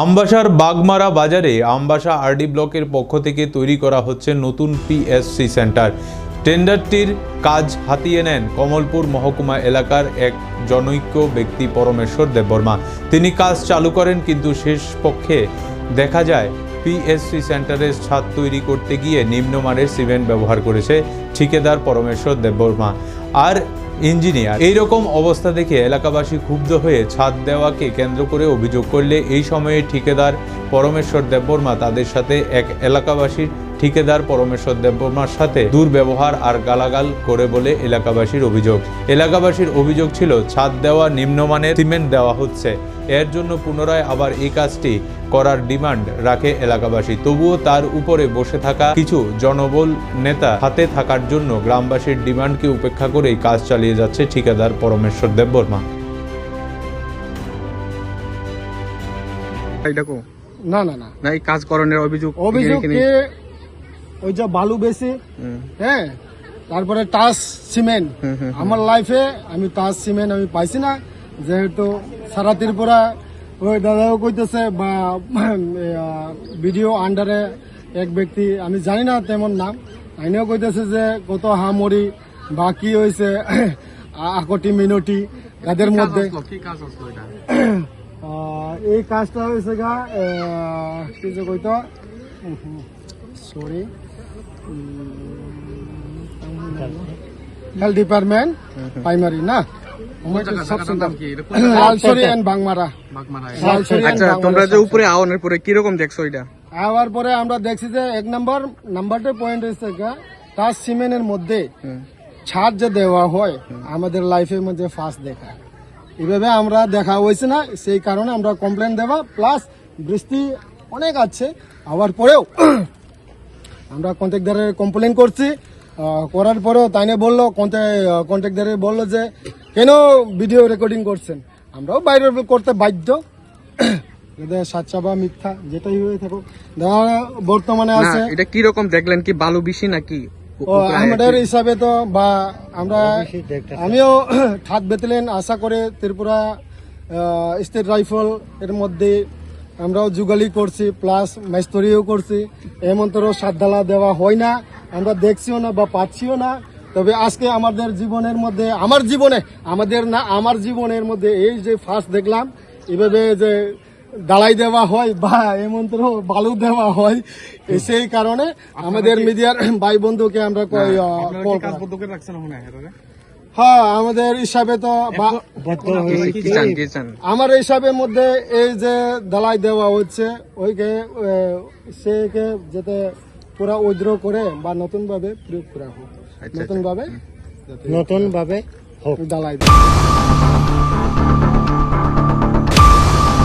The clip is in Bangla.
আমবাসার বাগমারা বাজারে আমবাসা আরডি ব্লকের পক্ষ থেকে তৈরি করা হচ্ছে নতুন পিএসসি সেন্টার। টেন্ডারটির কাজ হাতিয়ে নেন কমলপুর মহকুমা এলাকার এক জনৈক ব্যক্তি পরমেশ্বর দেববর্মা। তিনি কাজ চালু করেন, কিন্তু শেষ পক্ষে দেখা যায় পিএসসি সেন্টারের ছাদ তৈরি করতে গিয়ে নিম্নমানের সিমেন্ট ব্যবহার করেছে ঠিকাদার পরমেশ্বর দেববর্মা আর ইঞ্জিনিয়ার। এইরকম অবস্থা দেখে এলাকাবাসী ক্ষুব্ধ হয়ে ছাদ দেওয়াকে কেন্দ্র করে অভিযোগ করলে এই সময়ে ঠিকাদার পরমেশ্বর দেববর্মা তাদের সাথে এক এলাকাবাসীর ঠিকাদার পরমেশ্বর দেববর্মার সাথে দুর্ব্যবহার আর গালাগাল করে বলে এলাকাবাসীর অভিযোগ। এলাকাবাসীর অভিযোগ ছিল ছাদ দেওয়া নিম্নমানের সিমেন্ট দেওয়া হচ্ছে, এর জন্য পুনরায় আবার এই কাজটি করার ডিমান্ড রাখে এলাকাবাসী। তবুও তার উপরে বসে থাকা কিছু জনবল নেতা হাতে থাকার জন্য গ্রামবাসীর ডিমান্ডকে উপেক্ষা করেই কাজ চালিয়ে যাচ্ছে ঠিকাদার পরমেশ্বর দেববর্মা। না না না না, এই কাজ করণের অভিযোগ ওই যে বালু বেশি, হ্যাঁ, তারপরে টাচ সিমেন্ট। আমার লাইফে আমি টাচ সিমেন্ট আমি পাইছি না, যেহেতু সারা ত্রিপুরা ওই দাদাও কইতেছে বা ভিডিও আন্ডারে এক ব্যক্তি আমি জানি না তেমন নাম, আইনেও কইতেছে যে কত হামরি বা কি হয়েছে আকটি মিনটি তাদের মধ্যে। এই কাজটা হয়েছে গা কি যে কইতো সরি হেলথ ডিপার্টমেন্ট প্রাইমারি না তোমরা যে উপরে আওয়ানোর পরে কিরকম দেখছো? এটা আওয়ার পরে আমরা দেখছি যে এক নাম্বারটা পয়েন্ট হচ্ছে তার সিমেন্টের মধ্যে ছাদ যে দেওয়া হয় আমাদের লাইফের মধ্যে ফার্স্ট দেখা, এইভাবে আমরা দেখা হয়েছে না, সেই কারণে আমরা কমপ্লেন দেওয়া। প্লাস বৃষ্টি অনেক আছে, আবার পরেও আমরা কন্ট্রাক্টরের কমপ্লেন করছি, করার পরেও তাইনে বললো কন্ট্রাক্টরে বললো যে কেন ভিডিও রেকর্ডিং করছেন, আমরাও বাইরে করতে বাধ্য। সাচ্চা বা মিথ্যা যেটাই হয়ে থাকুক, বর্তমানে আছে। এটা কি রকম দেখলেন? কি বালু বেশি নাকি? আমাদের হিসাবে তো বা আমিও ঠাত বেতলেন আশা করে ত্রিপুরা স্টেট রাইফেল এর মধ্যে আমরাও যুগালি করছি, প্লাস মাইস্তরিও করছি। এমন তোর সাতডালা দেওয়া হয় না, আমরা দেখছিও না বা পাচ্ছিও না। তবে আজকে আমাদের জীবনের মধ্যে আমার জীবনের মধ্যে এই যে ফার্স্ট দেখলাম এভাবে যে ডালাই দেওয়া হয় বা এমন তোর বালু দেওয়া হয়, সেই কারণে আমাদের মিডিয়ার ভাই বন্ধুকে আমরা হ্যাঁ আমাদের হিসাবে তো আমার হিসাবের মধ্যে এই যে ডালাই দেওয়া হচ্ছে ওইকে সেকে যাতে পুরা উইথড্র করে বা নতুন ভাবে প্রয়োগ করা হোক, নতুন ভাবে ডালাই দেওয়া।